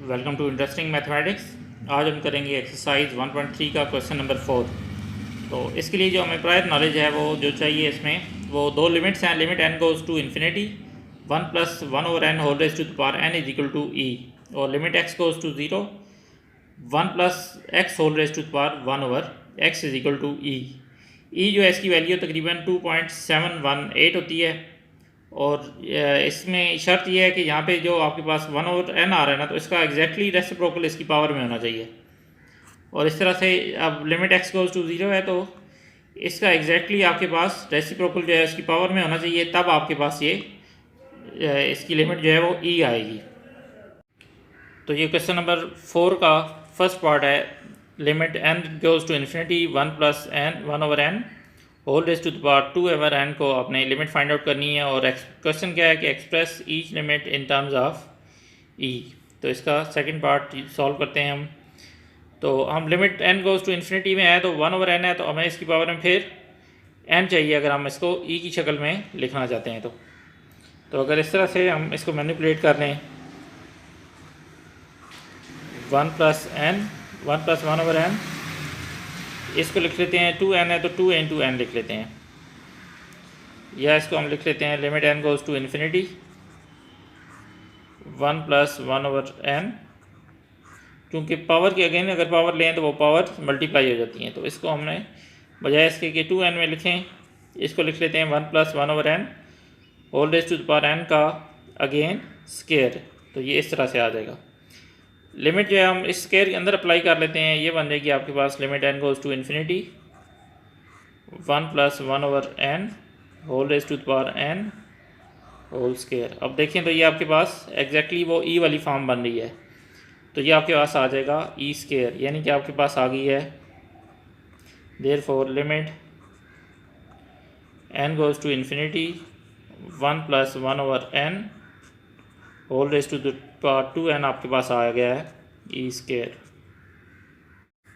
Welcome to interesting mathematics. आज हम करेंगे एक्सरसाइज 1.3 का क्वेश्चन नंबर 4। तो इसके लिए जो हमें प्रायर नॉलेज है वो जो चाहिए, इसमें वो दो लिमिट्स हैं। Limit n goes to infinity 1 plus 1 over n whole raise to the power n is equal to e, और limit x goes to 0 1 plus x whole raise to the power 1 over x is equal to e। e जो है इसकी value तकरीबन 2.718 होती है, और इसमें शर्त यह है कि यहाँ पे जो आपके पास 1 ओवर n आ रहा है ना, तो इसका एग्जैक्टली रेसिप्रोकल इसकी पावर में होना चाहिए। और इस तरह से अब लिमिट x गोज़ टू 0 है, तो इसका एग्जैक्टली आपके पास रेसिप्रोकल जो है इसकी पावर में होना चाहिए, तब आपके पास ये इसकी लिमिट जो है वो e आएगी। तो ये क्वेश्चन नंबर 4 का फर्स्ट पार्ट है। Limit n goes to infinity 1 plus n 1 over n whole raise to the power 2 over n को अपने लिमिट फाइंड आउट करनी है। और क्वेश्चन क्या है कि express each limit in terms of e। तो इसका सेकंड पार्ट सॉल्व करते हैं हम। तो हम limit n goes to infinity में है, तो 1 ओवर n है, तो हमें इसकी पावर में फिर n चाहिए अगर हम इसको e की शक्ल में लिखना चाहते हैं। तो अगर इस तरह से हम इसको मैनिपुलेट कर लें, 1 प्लस 1 ओवर n, इसको लिख लेते हैं 2n है तो 2 इंटू n लिख लेते हैं, या इसको हम लिख लेते हैं limit n goes to infinity 1 plus 1 over n। क्योंकि पावर की अगेन अगर पावर लें तो वो पावर मल्टीप्लाई हो जाती हैं, तो इसको हमने बजाय इसके कि 2n में लिखें, इसको लिख लेते हैं 1 plus 1 over n whole raise to the power n का अगेन स्केयर। तो ये इस तरह से आ जाएगा। लिमिट जो है हम इस स्केयर के अंदर अप्लाई कर लेते हैं, ये बन जाएगी आपके पास limit n goes to infinity 1 plus 1 over n whole raise to the power n whole square. अब देखें तो ये आपके पास एग्जैक्टली वो e वाली फॉर्म बन रही है, तो ये आपके पास आ जाएगा e स्केयर, यानी कि आपके पास आ गई है therefore limit n goes to infinity 1 plus 1 over n whole raise to the power 2n आपके पास आ गया है e स्केयर।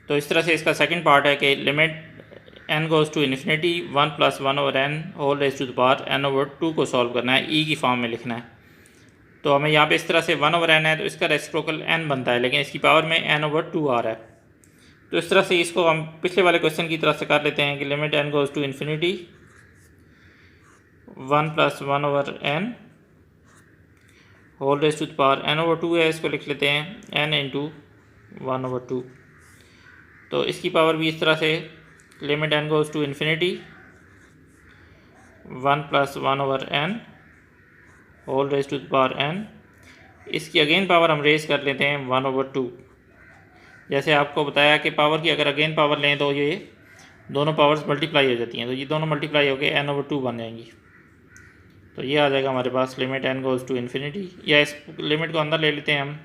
तो इस तरह से इसका सेकंड पार्ट है कि limit n goes to infinity 1 plus 1 over n whole raise to the power n over 2 को सॉल्व करना है, e की फॉर्म में लिखना है। तो हमें यहाँ पे इस तरह से 1 ओवर n है, तो इसका रेसिप्रोकल n बनता है, लेकिन इसकी पावर में n ओवर 2 आ रहा है। तो इस तरह से इसको हम पिछले वाले क्वेश्चन की तरह से कर लेते हैं कि limit n goes to infinity 1 plus 1 over n whole raise to the power n over 2 है, इसको लिख लेते हैं n इंटू 1 ओवर 2। तो इसकी पावर भी इस तरह से limit n goes to infinity 1 plus 1 over n whole raise to the power n, इसकी अगेन पावर हम रेज़ कर लेते हैं 1 ओवर 2। जैसे आपको बताया कि पावर की अगर अगेन पावर लें तो ये दोनों पावर्स मल्टीप्लाई हो जाती हैं, तो ये दोनों मल्टीप्लाई होकर n ओवर 2 बन जाएंगी। तो ये आ जाएगा हमारे पास limit n goes to infinity, या इस लिमिट को अंदर ले लेते हैं हम,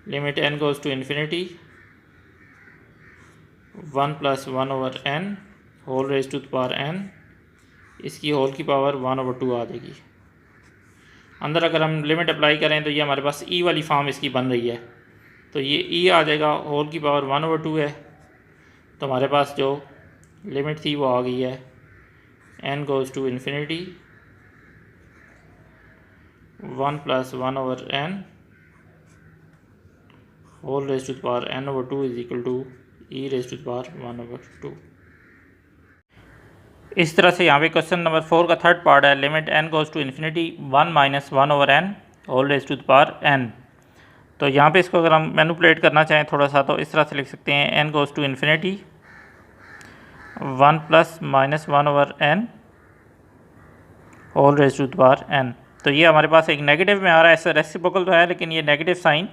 limit n goes to infinity 1 plus 1 over n whole raise to the power n, इसकी होल की पावर 1 ओवर 2 आ जाएगी। अंदर अगर हम लिमिट अप्लाई करें तो ये हमारे पास e वाली फॉर्म इसकी बन रही है, तो ये e आ जाएगा, होल की पावर 1 ओवर 2 है। तो हमारे पास जो लिमिट थी वो आ गई है n goes to infinity 1 plus 1 over n whole raise to the power n over 2 is equal to e raise to the power 1 over 2। इस तरह से यहाँ पे क्वेश्चन नंबर 4 का थर्ड पार्ट है। Limit n goes to infinity 1 minus 1 over n whole raise to the power n। तो यहाँ पे इसको अगर हम मैनिपुलेट करना चाहें थोड़ा सा, तो इस तरह से लिख सकते हैं n goes to infinity 1 plus minus 1 over n whole raise to the power n। तो ये हमारे पास एक नेगेटिव में आ रहा है, ऐसा रेसिप्रोकल तो है, लेकिन ये नेगेटिव साइन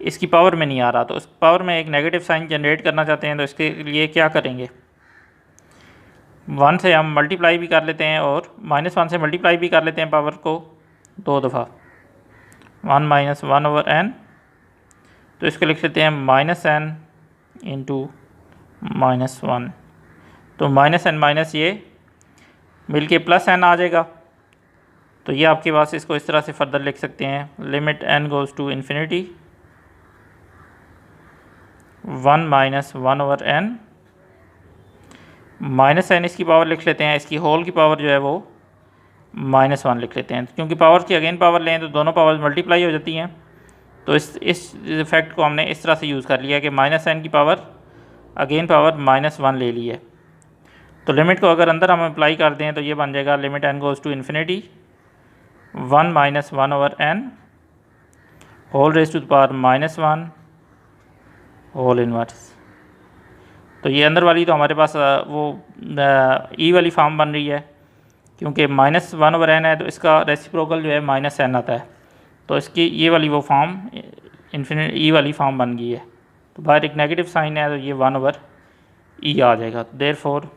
इसकी पावर में नहीं आ रहा। तो उस पावर में एक नेगेटिव साइन जनरेट करना चाहते हैं, तो इसके लिए क्या करेंगे, 1 से हम मल्टीप्लाई भी कर लेते हैं और -1 से मल्टीप्लाई भी कर लेते हैं पावर को 2 दफ़ा, 1 माइनस 1 ओवर n। तो इसको लिख लेते हैं -n इंटू -1। तो -n माइनस ये मिल के प्लस n आ जाएगा। तो ये आपके पास इसको इस तरह से फर्दर लिख सकते हैं, limit n goes to infinity 1 minus 1 over n, -n इसकी पावर लिख लेते हैं, इसकी होल की पावर जो है वो -1 लिख लेते हैं, क्योंकि पावर की अगेन पावर लें तो दोनों पावर्स मल्टीप्लाई हो जाती हैं। तो इस इफेक्ट को हमने इस तरह से यूज़ कर लिया कि -n की पावर अगेन पावर -1 ले ली है। तो लिमिट को अगर अंदर हम अप्लाई कर दें तो ये बन जाएगा limit n goes to infinity 1 - 1/n whole raise to the power -1 whole inverse. तो ये अंदर वाली तो हमारे पास वो ई वाली फॉर्म बन रही है, क्योंकि -1/n है तो इसका रेसिप्रोकल जो है -n आता है। तो इसकी ये वाली वो फॉर्म इन्फिनिट ई वाली फॉर्म बन गई है। तो बाहर एक नेगेटिव साइन है तो ये 1/e आ जाएगा। तो therefore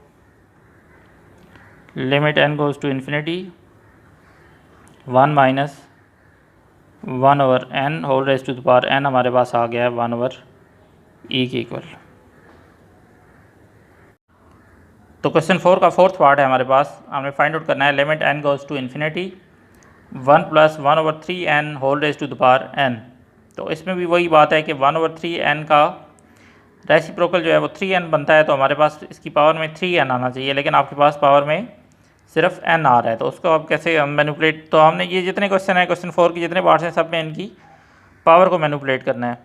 limit n goes to infinity 1 - 1/n whole raise to the power n हमारे पास आ गया है 1/e के इक्वल। तो क्वेश्चन 4 का फोर्थ पार्ट है हमारे पास। हमें फाइंड आउट करना है limit n goes to infinity 1 + 1/3n whole raise to the power n। तो इसमें भी वही बात है कि 1/3n का रेसिप्रोकल जो है वो 3n बनता है, तो हमारे पास इसकी पावर में 3n आना चाहिए, लेकिन आपके पास पावर में सिर्फ n आ रहा है। तो उसको अब कैसे हम मैनिपुलेट, तो हमने ये जितने क्वेश्चन है क्वेश्चन 4 के जितने पार्ट्स हैं सब में इनकी पावर को मैनिपुलेट करना है।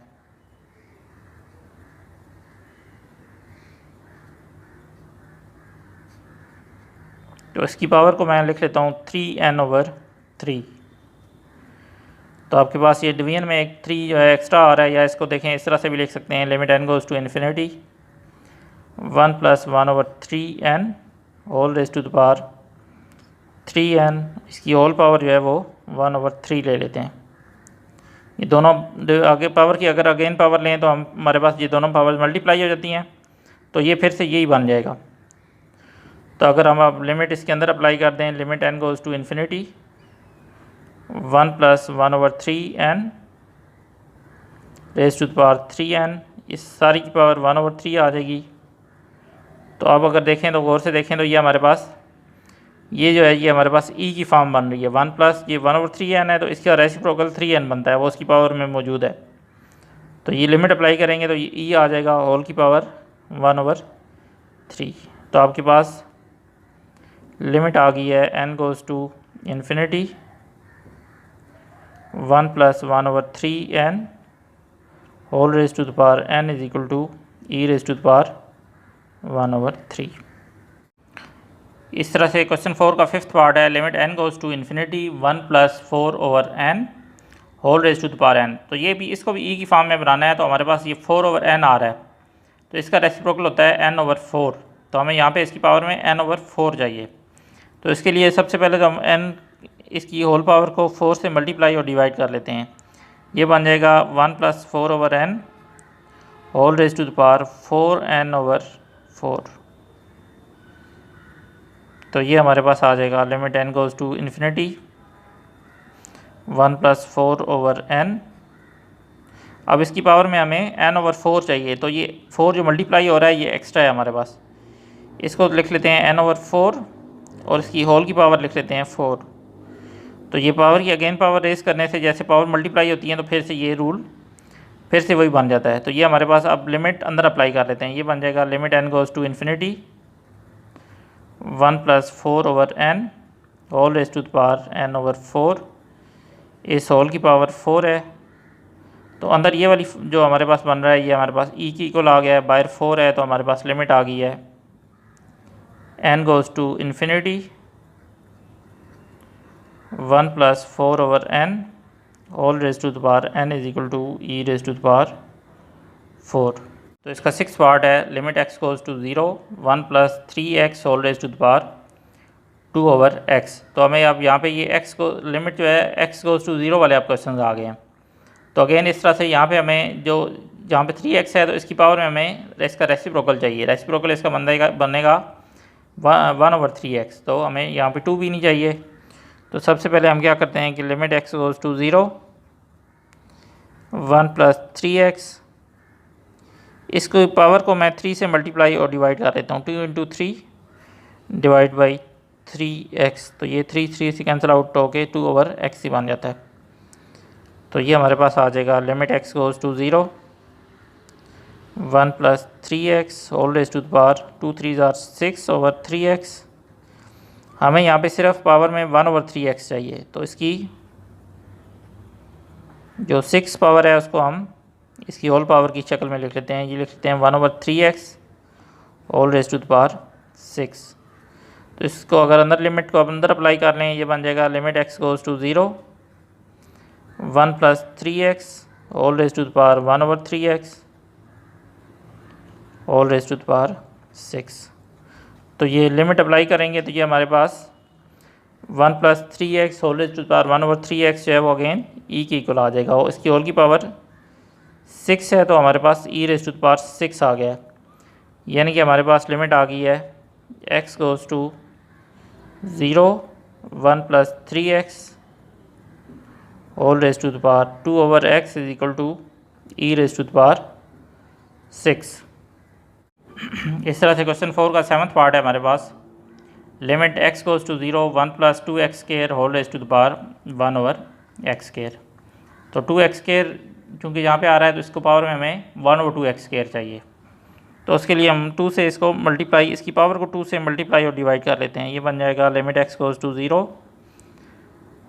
तो इसकी पावर को मैं लिख लेता हूँ 3n/3। तो आपके पास ये डिवीजन में एक 3 जो है एक्स्ट्रा आ रहा है, या इसको देखें इस तरह से भी लिख सकते हैं limit n goes to infinity 1 + 1/3n whole raise to the power 3n। इसकी होल पावर जो है वो 1/3 ले लेते हैं। ये दोनों आगे पावर की अगर अगेन पावर लें तो हमारे पास ये दोनों पावर मल्टीप्लाई हो जाती हैं, तो ये फिर से यही बन जाएगा। तो अगर हम अब लिमिट इसके अंदर अप्लाई कर दें limit n goes to infinity 1 + 1/3n raise to the power 3n, इस सारी की पावर 1/3 आ जाएगी। तो अब अगर देखें तो गौर से देखें तो ये हमारे पास ये जो है ये हमारे पास e की फॉर्म बन रही है। 1 + ये 1/3n है तो इसका रेसिप्रोकल 3n बनता है, वो उसकी पावर में मौजूद है। तो ये लिमिट अप्लाई करेंगे तो ये e आ जाएगा होल की पावर 1/3। तो आपके पास लिमिट आ गई है n goes to infinity 1 + 1/3n whole raise to the power n is equal to e raise to the power 1/3। इस तरह से क्वेश्चन 4 का फिफ्थ पार्ट है limit n goes to infinity 1 + 4/n whole raise to the power n। तो ये भी इसको भी e की फॉर्म में बनाना है, तो हमारे पास ये 4/n आ रहा है, तो इसका रेसिप्रोकल होता है n/4। तो हमें यहाँ पे इसकी पावर में n/4 चाहिए। तो इसके लिए सबसे पहले तो हम n इसकी होल पावर को 4 से मल्टीप्लाई और डिवाइड कर लेते हैं। ये बन जाएगा 1 + 4/n whole raise to the power 4n/4। तो ये हमारे पास आ जाएगा limit n goes to infinity 1 + 4/n। अब इसकी पावर में हमें n/4 चाहिए, तो ये 4 जो मल्टीप्लाई हो रहा है ये एक्स्ट्रा है हमारे पास, इसको लिख लेते हैं n/4 और इसकी होल की पावर लिख लेते हैं 4। तो ये पावर की अगेन पावर रेस करने से जैसे पावर मल्टीप्लाई होती है तो फिर से ये रूल फिर से वही बन जाता है। तो ये हमारे पास अब लिमिट अंदर अप्लाई कर लेते हैं। ये बन जाएगा limit n goes to infinity 1 + 4/n whole raise to the power n/4। इस होल की पावर 4 है, तो अंदर ये वाली जो हमारे पास बन रहा है ये हमारे पास e की इक्वल आ गया है, बाहर 4 है, तो हमारे पास लिमिट आ गई है n goes to infinity 1 + 4/n whole raise to the power n is equal to e raise to the power 4। तो इसका सिक्स पार्ट है limit x goes to 0 1 + 3x whole raise to the power 2/x। तो हमें अब यहाँ पे ये x को लिमिट जो है x गोज़ टू 0 वाले आप क्वेश्चन आ गए हैं। तो अगेन इस तरह से यहाँ पे हमें जो जहाँ पे 3x है तो इसकी पावर में हमें इसका रेसिप्रोकल चाहिए। रेसिप्रोकल इसका बनेगा 1/3x। तो हमें यहाँ पे 2 भी नहीं चाहिए। तो सबसे पहले हम क्या करते हैं कि limit x goes to 0 1 + 3x, इसको पावर को मैं 3 से मल्टीप्लाई और डिवाइड कर देता हूँ। 2 × 3 डिवाइड बाई 3x। तो ये 3 से कैंसिल आउट होके 2/x ही बन जाता है। तो ये हमारे पास आ जाएगा limit x goes to 0 1 + 3x whole raise to the power 2 3 = 6/3x। हमें यहाँ पे सिर्फ पावर में 1/3x चाहिए, तो इसकी जो 6 पावर है उसको हम इसकी होल पावर की शक्ल में लिख लेते हैं। ये लिख लेते हैं 1/3x whole raise to the power 6। तो इसको अगर अंदर लिमिट को अंदर अप्लाई कर लें, ये बन जाएगा limit x goes to 0 1 + 3x whole raise to the power 1/3x whole raise to the power 6। तो ये लिमिट अप्लाई करेंगे तो ये हमारे पास 1 + 3x whole raise to the power 1/3x जो है वो अगेन e के इक्वल आ जाएगा। और इसकी होल की पावर 6 है तो हमारे पास e raise to the power 6 आ गया, यानी कि हमारे पास लिमिट आ गई है x goes to 0 1 + 3x whole raise to the power 2/x is equal to e raise to the power 6। इस तरह से क्वेश्चन 4 का 7th पार्ट है हमारे पास। Limit x goes to 0 1 + 2x² whole raise to the power 1/x²। तो 2x² चूँकि यहाँ पे आ रहा है तो इसको पावर में हमें 1/2x² चाहिए। तो उसके लिए हम 2 से इसको मल्टीप्लाई, इसकी पावर को 2 से मल्टीप्लाई और डिवाइड कर लेते हैं। ये बन जाएगा limit x goes to 0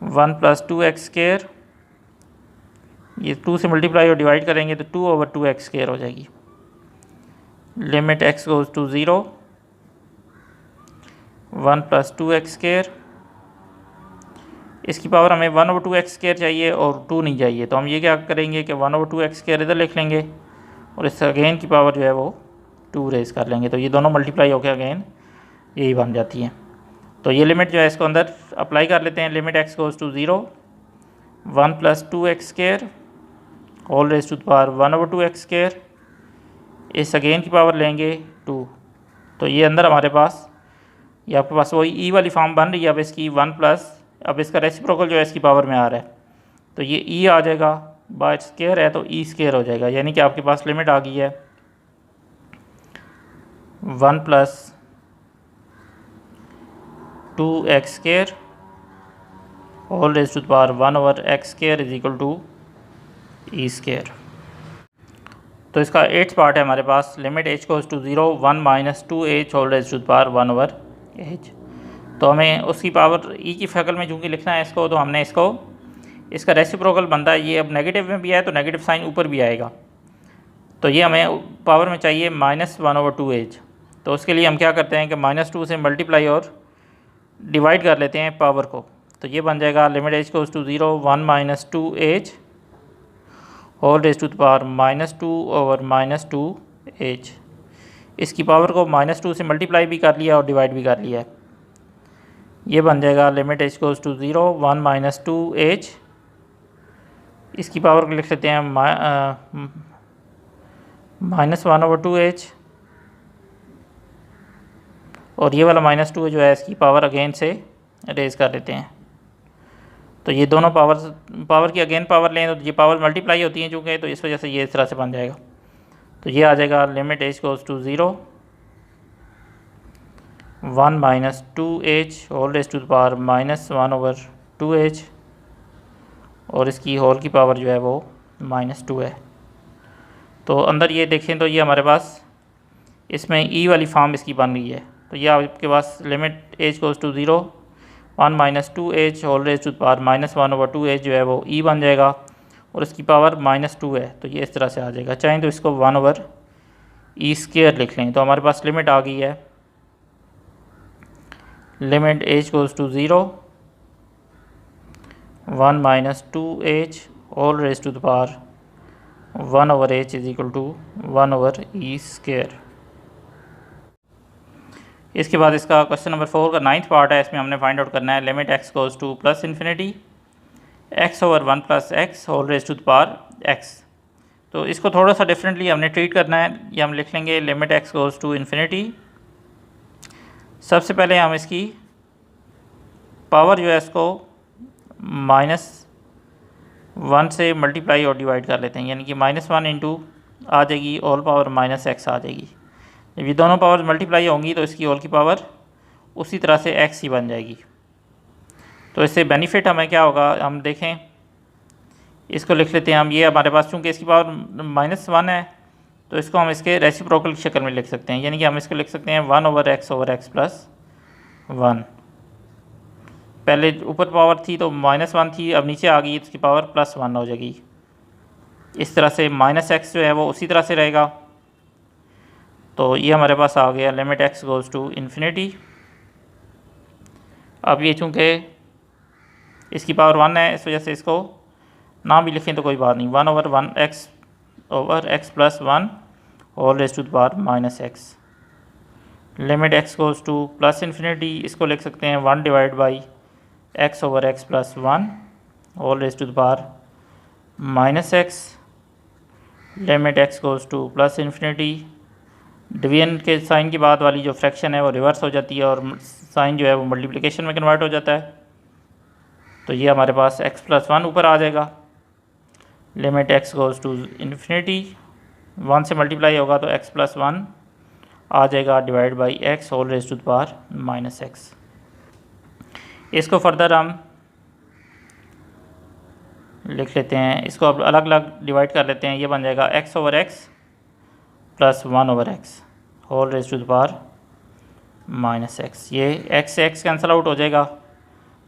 1 + 2x²। ये 2 से मल्टीप्लाई और डिवाइड करेंगे तो 2/2x² हो जाएगी। Limit x goes to 0 1 + 2x²। इसकी पावर हमें 1/2x² चाहिए और 2 नहीं चाहिए, तो हम ये क्या करेंगे कि 1/2x² इधर लिख लेंगे और इस अगेन की पावर जो है वो 2 रेज़ कर लेंगे। तो ये दोनों मल्टीप्लाई होकर अगेन यही बन जाती है। तो ये लिमिट जो है इसको अंदर अप्लाई कर लेते हैं। Limit x goes to 0 1 + 2x² whole raise to the power 1/2x²। इस अगेन की पावर लेंगे 2। तो ये अंदर हमारे पास, ये आपके पास वही e वाली फॉर्म बन रही है। अब इसकी 1+, अब इसका रेसिप्रोकल जो है इसकी पावर में आ रहा है तो ये e आ जाएगा, बाय स्क्वायर है तो e² हो जाएगा, यानी कि आपके पास लिमिट आ गई है 1 + 2x² whole raise to the power 1/x² is equal to e²। तो इसका 8th पार्ट है हमारे पास। Limit h goes to 0 1 - 2h whole raise to the power 1/h। तो हमें उसकी पावर e की शक्ल में चूँकि लिखना है इसको, तो हमने इसका रेसिप्रोकल बनता है। ये अब नेगेटिव में भी है तो नेगेटिव साइन ऊपर भी आएगा। तो ये हमें पावर में चाहिए -1/2h। तो उसके लिए हम क्या करते हैं कि -2 से मल्टीप्लाई और डिवाइड कर लेते हैं पावर को। तो ये बन जाएगा limit h goes to 0 1 - 2h whole raise to the power -2/-2h। इसकी पावर को -2 से मल्टीप्लाई भी कर लिया और डिवाइड भी कर लिया है। ये बन जाएगा limit h goes to 0 1 - 2h। इसकी पावर को लिख लेते हैं -1/2h और ये वाला -2 जो है इसकी पावर अगेन से रेज़ कर लेते हैं। तो ये दोनों पावर की अगेन पावर लें तो ये पावर मल्टीप्लाई होती हैं चूँकि, तो इस वजह से ये इस तरह से बन जाएगा। तो ये आ जाएगा limit h goes to 0 1 - 2h whole raise to the power -1/2h और इसकी होल की पावर जो है वो -2 है। तो अंदर ये देखें तो ये हमारे पास इसमें e वाली फॉर्म इसकी बन गई है। तो ये आपके पास limit h goes to 0 1 - 2h whole raise to the power -1/2h जो है वो e बन जाएगा और इसकी पावर -2 है। तो ये इस तरह से आ जाएगा। चाहें तो इसको 1/e² लिख लें। तो हमारे पास लिमिट आ गई है limit h goes to 0 1 - 2h whole raise to the power 1/h is equal to 1/e²। इसके बाद इसका क्वेश्चन नंबर 4 का 9th पार्ट है। इसमें हमने फाइंड आउट करना है limit x goes to +∞ x/1 + x whole raise to the power x। तो इसको थोड़ा सा डिफरेंटली हमने ट्रीट करना है। ये हम लिख लेंगे लिमिट x गोज़ टू ∞। सबसे पहले हम इसकी पावर जो है इसको -1 से मल्टीप्लाई और डिवाइड कर लेते हैं, यानी कि -1 इंटू आ जाएगी होल पावर -x आ जाएगी। जब ये दोनों पावर मल्टीप्लाई होंगी तो इसकी होल की पावर उसी तरह से x ही बन जाएगी। तो इससे बेनिफिट हमें क्या होगा, हम देखें इसको लिख लेते हैं हम। ये हमारे पास चूँकि इसकी पावर -1 है तो इसको हम इसके रेसिप्रोकल की शक्ल में लिख सकते हैं, यानी कि हम इसको लिख सकते हैं 1/x/x + 1। पहले ऊपर पावर थी तो -1 थी, अब नीचे आ गई तो इसकी पावर +1 हो जाएगी। इस तरह से माइनस एक्स जो है वो उसी तरह से रहेगा। तो ये हमारे पास आ गया limit x goes to infinity. अब ये चूँकि इसकी पावर 1 है, इस वजह से इसको ना भी लिखें तो कोई बात नहीं, 1/1 x plus 1 whole raise to the power minus x. Limit x goes to plus infinity, इसको लिख सकते हैं 1 divide by x/x plus 1 whole raise to the power minus x. Limit x goes to plus infinity, division के sign के बाद वाली जो fraction है वो रिवर्स हो जाती है और साइन जो है वो मल्टीप्लिकेशन में कन्वर्ट हो जाता है। तो ये हमारे पास x प्लस 1 ऊपर आ जाएगा। Limit x goes to infinity, 1 से मल्टीप्लाई होगा तो x प्लस 1 आ जाएगा divide by x whole raise to the power minus x. इसको फर्दर हम लिख लेते हैं, इसको अब अलग अलग डिवाइड कर लेते हैं। ये बन जाएगा x/x plus 1/x whole raise to the power minus x. ये x से x कैंसिल आउट हो जाएगा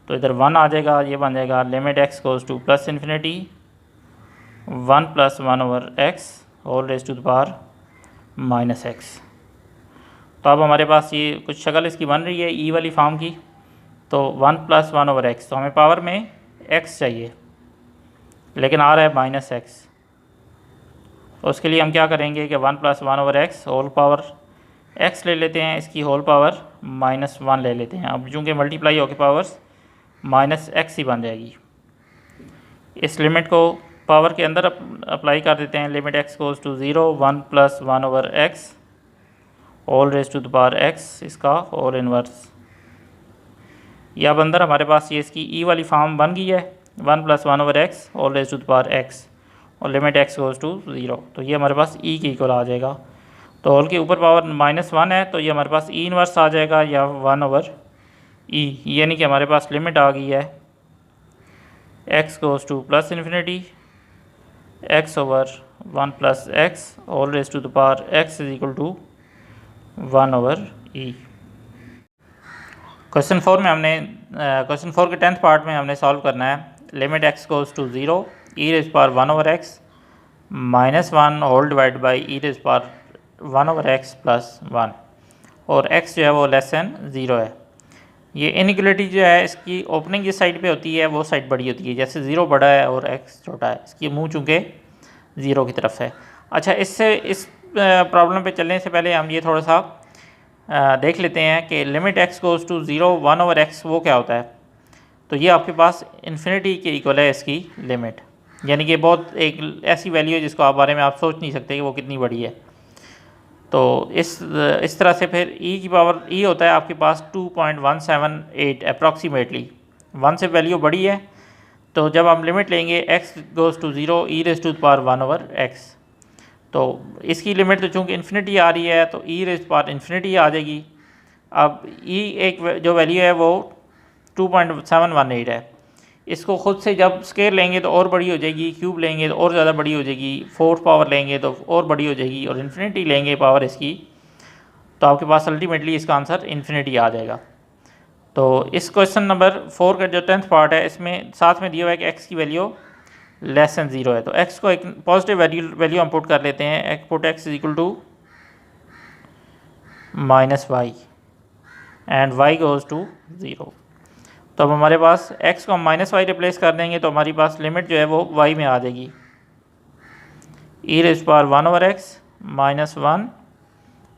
तो इधर 1 आ जाएगा। ये बन जाएगा limit x goes to plus infinity 1 plus 1/x whole raise to the power minus x. तो अब हमारे पास ये कुछ शक्ल इसकी बन रही है ई वाली फॉर्म की। तो 1 प्लस 1/x, तो हमें पावर में x चाहिए लेकिन आ रहा है माइनस एक्स। तो उसके लिए हम क्या करेंगे कि 1 plus 1/x whole power x ले लेते हैं, इसकी होल पावर माइनस 1 ले लेते हैं। अब चूँकि मल्टीप्लाई होकर पावर्स माइनस एक्स ही बन जाएगी। इस लिमिट को पावर के अंदर अप्लाई कर देते हैं। Limit x goes to 0 1 plus 1/x whole raise to the power x, इसका होल इनवर्स। या अब अंदर हमारे पास ये इसकी ई वाली फॉर्म बन गई है 1 plus 1/x whole raise to the power x और लिमिट x गोज़ टू 0। तो ये हमारे पास e के इक्वल आ जाएगा। तो होल के ऊपर पावर -1 है तो ये हमारे पास e इनवर्स आ जाएगा या 1/e, यानी कि हमारे पास लिमिट आ गई है x goes to plus infinity x/1 plus x whole raise to the power x is equal to 1/e। Question 4 में हमने क्वेश्चन 4 के 10th पार्ट में हमने सॉल्व करना है। Limit x goes to 0 e raise power 1/x minus 1 whole divide by e raise power 1/x plus 1 और x जो है वो लेस दैन 0 है। ये इनइक्वलिटी जो है इसकी ओपनिंग जिस साइड पे होती है वो साइड बड़ी होती है, जैसे 0 बड़ा है और x छोटा है, इसकी मुंह चूँकि 0 की तरफ है। अच्छा, इस प्रॉब्लम पे चलने से पहले हम ये थोड़ा सा देख लेते हैं कि limit x goes to 0 1/x वो क्या होता है। तो ये आपके पास इन्फिनिटी के इक्वल है इसकी लिमिट, यानी कि बहुत एक ऐसी वैल्यू है जिसको आप बारे में आप सोच नहीं सकते कि वो कितनी बड़ी है। तो इस तरह से फिर e की पावर e होता है आपके पास 2.178 अप्रॉक्सीमेटली। 1 से वैल्यू बड़ी है तो जब हम लिमिट लेंगे x goes to 0 e raise to the power 1/x, तो इसकी लिमिट तो चूँकि इन्फिनिटी आ रही है तो e रेज़ पावर इन्फिनिटी आ जाएगी। अब e एक जो वैल्यू है वो 2.718 है। इसको ख़ुद से जब स्केयर लेंगे तो और बड़ी हो जाएगी, क्यूब लेंगे तो और ज़्यादा बड़ी हो जाएगी, 4th पावर लेंगे तो और बड़ी हो जाएगी और इन्फिनिटी लेंगे पावर इसकी तो आपके पास अल्टीमेटली इसका आंसर इन्फिनिटी आ जाएगा। तो इस क्वेश्चन नंबर 4 का जो 10th पार्ट है इसमें साथ में दिया हुआ है कि x की वैल्यू लेस दैन 0 है। तो x को एक पॉजिटिव वैल्यू हम पुट कर लेते हैं। Put x is equal to -y and y goes to 0। तो अब हमारे पास x को हम -y रिप्लेस कर देंगे तो हमारी पास लिमिट जो है वो y में आ जाएगी। e raise power 1/x minus 1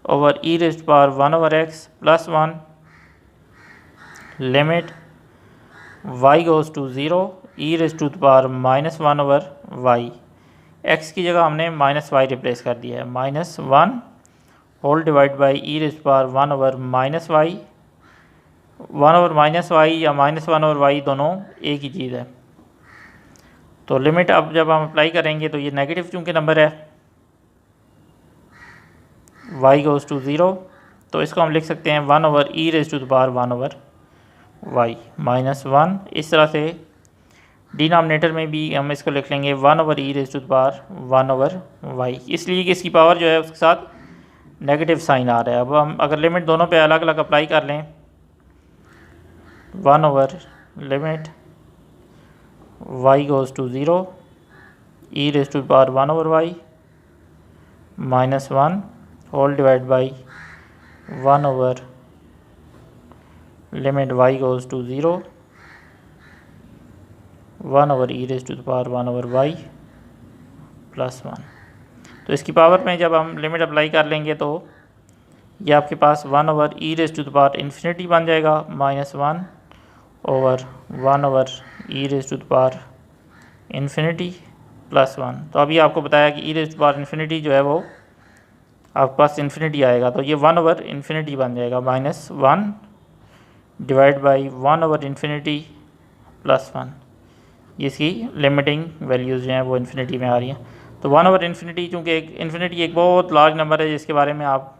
over e raise power 1/x plus 1 limit y goes to 0 e raise to the power -1/y। x की जगह हमने -y रिप्लेस कर दिया है, -1 whole divide by e raise power 1/-y। 1/-y या -1/y दोनों एक ही चीज़ है। तो लिमिट अब जब हम अप्लाई करेंगे तो ये नेगेटिव चूँकि नंबर है y गोज़ टू 0, तो इसको हम लिख सकते हैं 1/e rays to the power 1/y -1। इस तरह से डिनोमिनेटर में भी हम इसको लिख लेंगे 1/e rays to the power 1/y, इसलिए कि इसकी पावर जो है उसके साथ नेगेटिव साइन आ रहा है। अब हम अगर लिमिट दोनों पे अलग अलग अप्लाई कर लें 1 over limit y goes to 0 e raise to the power 1 over y minus 1 whole divide by 1 over limit y goes to 0 1 over e raise to the power 1 over y plus 1। तो इसकी power में जब हम limit apply कर लेंगे तो ये आपके पास 1 over e raise to the power infinity बन जाएगा minus 1 over 1 over e raise to the power infinity plus 1। तो अभी आपको बताया कि e raise to the power infinity जो है वो आपके पास इन्फिनिटी आएगा, तो ये 1 ओवर इन्फिनिटी बन जाएगा minus 1 divide by 1 over infinity plus 1। इसकी लिमिटिंग वैल्यूज़ जो हैं वो इन्फिनिटी में आ रही हैं। तो 1 ओवर इन्फिनिटी चूँकि इन्फिनिटी एक बहुत लार्ज नंबर है जिसके बारे में आप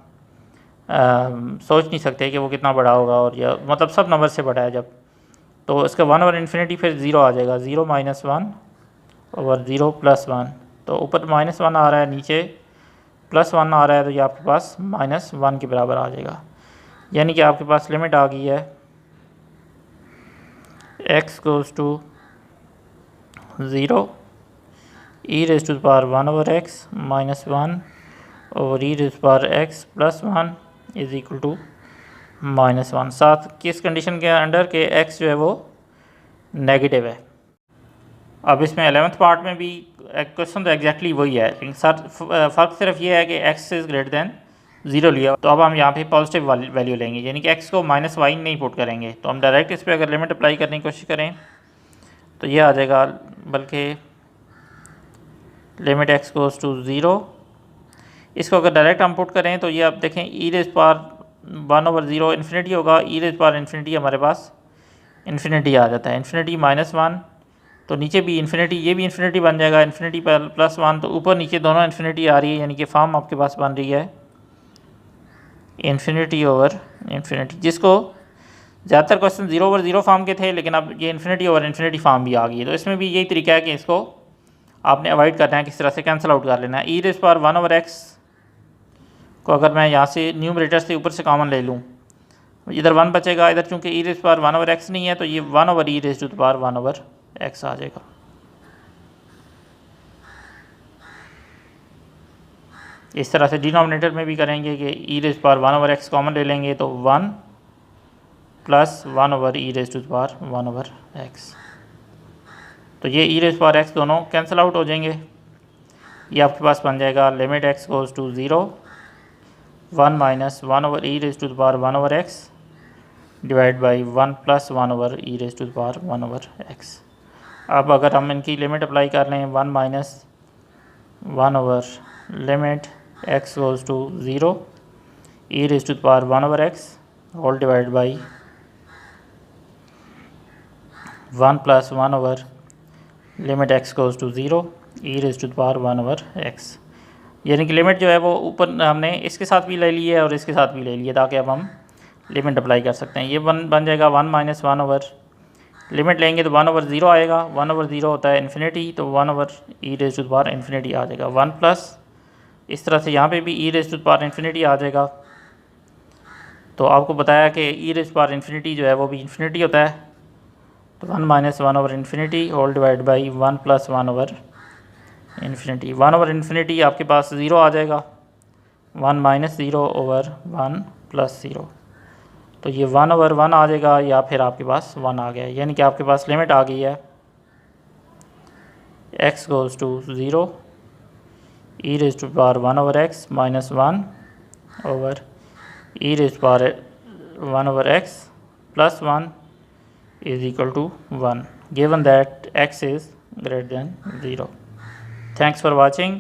सोच नहीं सकते कि वो कितना बड़ा होगा, और या मतलब सब नंबर से बड़ा है जब, तो इसका 1 ओवर इन्फिनिटी फिर 0 आ जाएगा, 0 माइनस 1 ओवर 0 प्लस 1। तो ऊपर माइनस 1 आ रहा है, नीचे प्लस 1 आ रहा है, तो ये आपके पास माइनस 1 के बराबर आ जाएगा। यानी कि आपके पास लिमिट आ गई है x goes to 0 e raise to the power 1 over x minus 1 over e raise to the power x plus 1 is equal to minus 1। साथ किस कंडीशन के अंडर के x जो है वो नेगेटिव है। अब इसमें 11th पार्ट में भी क्वेश्चन तो एग्जैक्टली वही है, लेकिन फ़र्क सिर्फ ये है कि x इज़ ग्रेटर दैन 0 लिया। तो अब हम यहाँ पे पॉजिटिव वैल्यू लेंगे, यानी कि x को माइनस वाई नहीं पुट करेंगे। तो हम डायरेक्ट इस पर अगर लिमिट अप्लाई करने की कोशिश करें तो ये आ जाएगा, बल्कि लिमिट x गोज़ टू 0। इसको अगर डायरेक्ट हम पुट करें तो ये आप देखें ई रेज पावर 1 ओवर 0 इन्फिनिटी होगा, ई रेज पावर इन्फिनिटी हमारे पास इन्फिनिटी आ जाता है, इन्फिनिटी माइनस 1, तो नीचे भी इन्फिनिटी, ये भी इन्फिनिटी बन जाएगा, इन्फिनिटी प्लस 1, तो ऊपर नीचे दोनों इन्फिनिटी आ रही है, यानी कि फॉर्म आपके पास बन रही है इन्फिनिटी ओवर इन्फिनिटी, जिसको ज़्यादातर क्वेश्चन 0 ओवर 0 फॉर्म के थे, लेकिन अब ये इन्फिनिटी ओवर इन्फिनिटी फॉर्म भी आ गई है। तो इसमें भी यही तरीका है कि इसको आपने अवॉइड करना है, किस तरह से कैंसिल आउट कर लेना है। ई रेज पावर 1 ओवर x को अगर मैं यहाँ से न्यूमरेटर से ऊपर से कॉमन ले लूँ, इधर 1 बचेगा, इधर चूँकि e raise power 1 over x नहीं है तो ये 1 over e raise to the power 1 over x आ जाएगा। इस तरह से डिनोमिनेटर में भी करेंगे कि e raise power 1 over x common ले लेंगे तो 1 plus 1 over e raise to the power 1 over x। तो ये ई रेज पावर x दोनों कैंसिल आउट हो जाएंगे। ये आपके पास बन जाएगा limit x goes to 0 1 minus 1 over e raise to the power 1 over x divide by 1 plus 1 over e raise to the power 1 over x। अब अगर हम इनकी लिमिट अप्लाई कर लें 1 minus 1 over limit x goes to 0 e raise to the power 1 over x whole divide by 1 plus 1 over limit x goes to 0 e raise to the power 1 over x। यानी कि limit जो है वो ऊपर हमने इसके साथ भी ले ली है और इसके साथ भी ले ली है, ताकि अब हम लिमिट अप्लाई कर सकते हैं। ये बन जाएगा 1 माइनस 1 ओवर, लिमिट लेंगे तो 1 ओवर 0 आएगा, 1 ओवर 0 होता है इन्फिनिटी, तो 1 over e raise to the power infinity आ जाएगा 1 प्लस, इस तरह से यहाँ पे भी e raise to the power infinity आ जाएगा। तो आपको बताया कि ई रेज पावर इन्फिनिटी जो है वो भी इन्फिनिटी होता है, तो 1 minus 1 over infinity whole divide by 1 plus 1 over infinity. 1 over infinity आपके पास 0 आ जाएगा, 1 माइनस 0 ओवर 1 प्लस 0, तो ये 1 ओवर 1 आ जाएगा, या फिर आपके पास 1 आ गया, यानी कि आपके पास लिमिट आ गई है x goes to 0 e raise to power 1 over x minus 1 over e raise power 1 over x plus 1 is equal to 1 given that x is greater than 0. Thanks for watching.